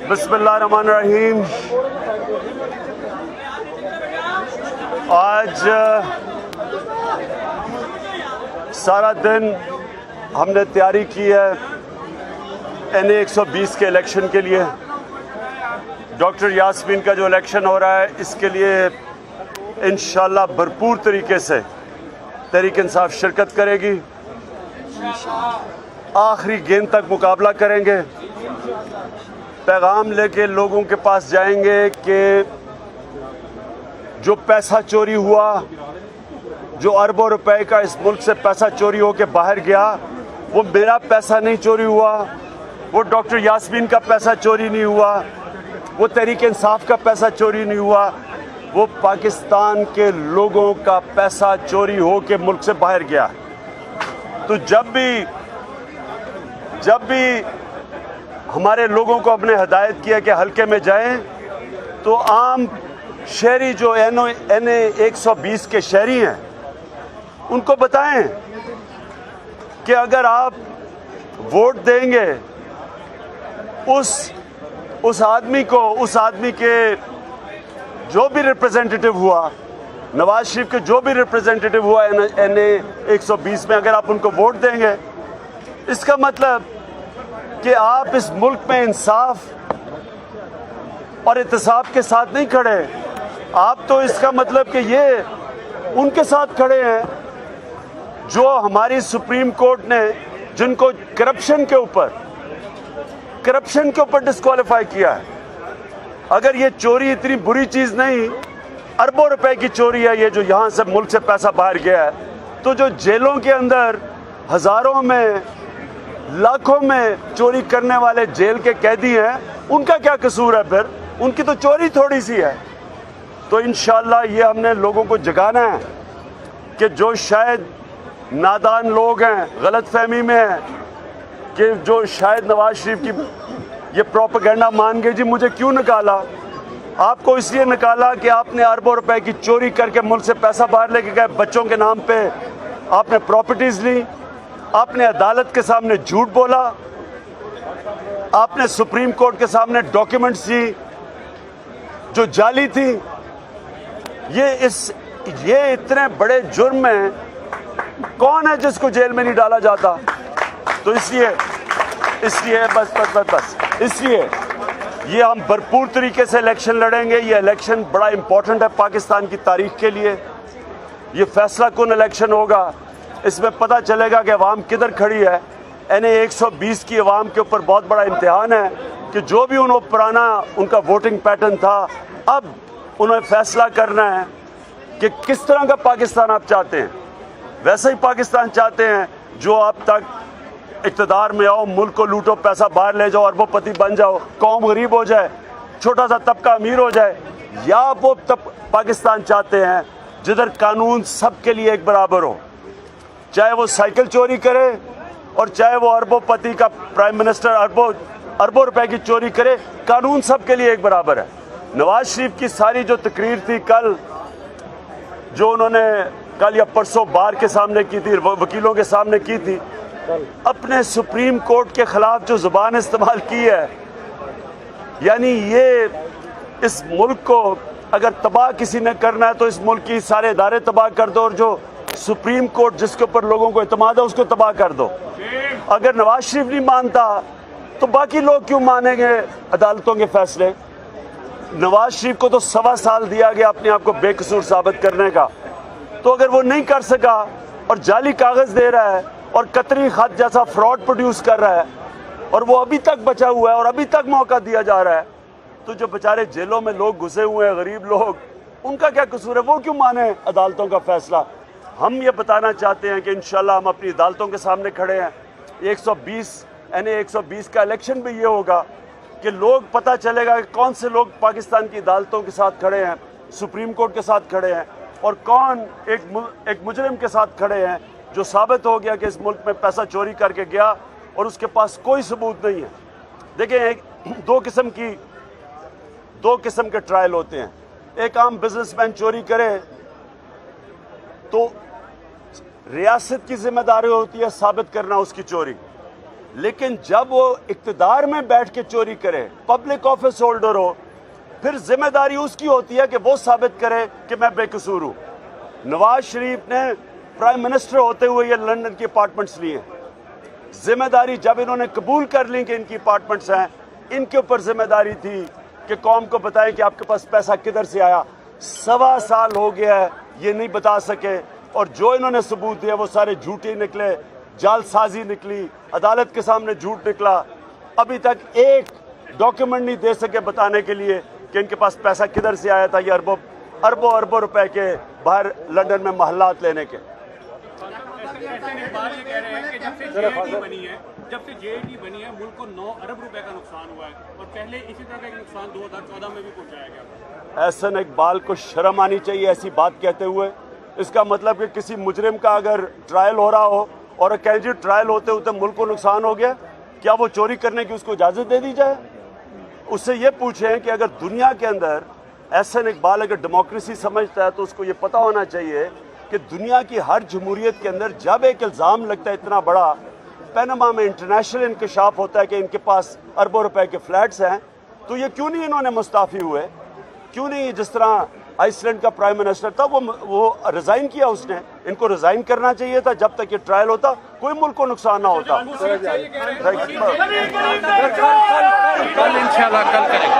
بسم اللہ الرحمن الرحیم. آج سارا دن ہم نے تیاری کی ہے NA 120 کے الیکشن کے لیے. ڈاکٹر یاسمین کا جو الیکشن ہو رہا ہے اس کے لیے انشاءاللہ بھرپور طریقے سے تحریک انصاف شرکت کرے گی. آخری گیند تک مقابلہ کریں گے. پیغام لے کے لوگوں کے پاس جائیں گے کہ جو پیسہ چوری ہوا، جو اربوں روپے کا اس ملک سے پیسہ چوری ہو کے باہر گیا، وہ میرا پیسہ نہیں چوری ہوا، وہ ڈاکٹر یاسمین کا پیسہ چوری نہیں ہوا، وہ تحریک انصاف کا پیسہ چوری نہیں ہوا، وہ پاکستان کے لوگوں کا پیسہ چوری ہو کے ملک سے باہر گیا. تو جب بھی ہمارے لوگوں کو ہم نے ہدایت کیا کہ حلقے میں جائیں تو عام شہری جو NA 120 کے شہری ہیں ان کو بتائیں کہ اگر آپ ووٹ دیں گے اس آدمی کے جو بھی ریپریزنٹیٹو ہوا، نواز شریف کے جو بھی ریپریزنٹیٹو ہوا NA 120 میں، اگر آپ ان کو ووٹ دیں گے، اس کا مطلب کہ آپ اس ملک میں انصاف اور احتساب کے ساتھ نہیں کھڑے. آپ تو اس کا مطلب کہ یہ ان کے ساتھ کھڑے ہیں جو ہماری سپریم کورٹ نے جن کو کرپشن کے اوپر ڈسکوالیفائی کیا ہے. اگر یہ چوری اتنی بری چیز نہیں، اربوں روپے کی چوری ہے یہ جو یہاں سے ملک سے پیسہ باہر گیا ہے، تو جو جیلوں کے اندر ہزاروں میں لاکھوں میں چوری کرنے والے جیل کے قیدی ہیں، ان کا کیا قصور ہے؟ پھر ان کی تو چوری تھوڑی سی ہے. تو انشاءاللہ یہ ہم نے لوگوں کو جگانا ہے کہ جو شاید نادان لوگ ہیں، غلط فہمی میں ہیں، کہ جو شاید نواز شریف کی یہ پروپیگنڈا مان گئے. جی مجھے کیوں نکالا؟ آپ کو اس لیے نکالا کہ آپ نے اربوں روپے کی چوری کر کے ملک سے پیسہ باہر لے کے گئے. بچوں کے نام پہ آپ نے پراپرٹیز لی، آپ نے عدالت کے سامنے جھوٹ بولا، آپ نے سپریم کورٹ کے سامنے ڈاکیومنٹس دی جو جعلی تھی. یہ اتنے بڑے جرم ہیں، کون ہے جس کو جیل میں نہیں ڈالا جاتا؟ تو اس لیے یہ ہم بھرپور طریقے سے الیکشن لڑیں گے. یہ الیکشن بڑا امپورٹنٹ ہے پاکستان کی تاریخ کے لیے. یہ فیصلہ کن الیکشن ہوگا. اس میں پتہ چلے گا کہ عوام کدھر کھڑی ہے. NA 120 کی عوام کے اوپر بہت بڑا امتحان ہے کہ جو بھی پرانا ان کا ووٹنگ پیٹرن تھا، اب انہیں فیصلہ کرنا ہے کہ کس طرح کا پاکستان آپ چاہتے ہیں. ویسا ہی پاکستان چاہتے ہیں جو آپ تک اقتدار میں آؤ، ملک کو لوٹو، پیسہ باہر لے جاؤ، اربوں پتی بن جاؤ، قوم غریب ہو جائے، چھوٹا سا طبقہ امیر ہو جائے، یا آپ وہ پاکستان چاہتے ہیں جدھر قانون سب کے لیے ایک برابر ہو، چاہے وہ سائیکل چوری کرے اور چاہے وہ اربوں پتی کا پرائم منسٹر اربوں روپے کی چوری کرے، قانون سب کے لیے ایک برابر ہے. نواز شریف کی ساری جو تقریر تھی کل، جو انہوں نے کل یا پرسوں بار کے سامنے کی تھی، وکیلوں کے سامنے کی تھی، اپنے سپریم کورٹ کے خلاف جو زبان استعمال کی ہے، یعنی یہ اس ملک کو اگر تباہ کسی نے کرنا ہے تو اس ملک کی سارے ادارے تباہ کر دو، اور جو سپریم کورٹ جس کے اوپر لوگوں کو اعتماد ہے اس کو تباہ کر دو. اگر نواز شریف نہیں مانتا تو باقی لوگ کیوں مانیں گے عدالتوں کے فیصلے؟ نواز شریف کو تو 1.25 سال دیا گیا اپنے آپ کو بے قصور ثابت کرنے کا. تو اگر وہ نہیں کر سکا اور جعلی کاغذ دے رہا ہے اور قطری خط جیسا فراڈ پروڈیوس کر رہا ہے اور وہ ابھی تک بچا ہوا ہے اور ابھی تک موقع دیا جا رہا ہے، تو جو بیچارے جیلوں میں لوگ گھسے ہوئے ہیں، غریب لوگ، ان کا کیا قصور ہے؟ وہ کیوں مانے عدالتوں کا فیصلہ؟ ہم یہ بتانا چاہتے ہیں کہ انشاءاللہ ہم اپنی عدالتوں کے سامنے کھڑے ہیں. NA 120 کا الیکشن بھی یہ ہوگا کہ لوگ پتہ چلے گا کہ کون سے لوگ پاکستان کی عدالتوں کے ساتھ کھڑے ہیں، سپریم کورٹ کے ساتھ کھڑے ہیں، اور کون ایک مجرم کے ساتھ کھڑے ہیں جو ثابت ہو گیا کہ اس ملک میں پیسہ چوری کر کے گیا اور اس کے پاس کوئی ثبوت نہیں ہے. دیکھیں، دو قسم کے ٹرائل ہوتے ہیں. ایک عام بزنس مین چوری کرے تو ریاست کی ذمہ داری ہوتی ہے ثابت کرنا اس کی چوری. لیکن جب وہ اقتدار میں بیٹھ کے چوری کرے, پبلک آفس ہولڈر ہو, پھر ذمہ داری اس کی ہوتی ہے کہ وہ ثابت کرے کہ میں بے قصور ہوں. نواز شریف نے پرائم منسٹر ہوتے ہوئے یہ لندن کی اپارٹمنٹس لی ہیں. ذمہ داری جب انہوں نے قبول کر لی کہ ان کی اپارٹمنٹس ہیں, ان کے اوپر ذمہ داری تھی کہ قوم کو بتائیں کہ آپ کے پاس پیسہ کدھر سے آیا. 1.25 سال ہو گیا ہے یہ نہیں بتا سکے, اور جو انہوں نے ثبوت دیا وہ سارے جھوٹے نکلے, جعل سازی نکلی, عدالت کے سامنے جھوٹ نکلا. ابھی تک ایک ڈاکیومنٹ نہیں دے سکے بتانے کے لیے کہ ان کے پاس پیسہ کدھر سے آیا تھا یہ اربوں روپے کے باہر لندن میں محلات لینے کے. جب سے جے ڈی بنی ہے ملک کو 9 ارب روپے کا نقصان ہوا ہے, اور پہلے اسی طرح کا ایک نقصان 2014 میں بھی پہنچایا گیا. احسن اقبال کو شرم آنی چاہیے ایسی بات کہتے ہوئے. اس کا مطلب کہ کسی مجرم کا اگر ٹرائل ہو رہا ہو اور کہیں جی ٹرائل ہوتے ہوتے ملک کو نقصان ہو گیا, کیا وہ چوری کرنے کی اس کو اجازت دے دی جائے؟ اس سے یہ پوچھیں کہ اگر دنیا کے اندر احسن اقبال اگر ڈیموکریسی سمجھتا ہے تو اس کو یہ پتہ ہونا چاہیے کہ دنیا کی ہر جمہوریت کے اندر جب ایک الزام لگتا ہے اتنا بڑا, پینما میں انٹرنیشنل انکشاف ہوتا ہے کہ ان کے پاس اربوں روپے کے فلیٹس ہیں, تو یہ کیوں نہیں انہوں نے مستعفی ہوئے؟ کیوں نہیں جس طرح آئس لینڈ کا پرائم منسٹر تھا وہ ریزائن کیا اس نے. ان کو ریزائن کرنا چاہیے تھا جب تک یہ ٹرائل ہوتا, کوئی ملک کو نقصان نہ ہوتا. کل انشاءاللہ کل کریں گے.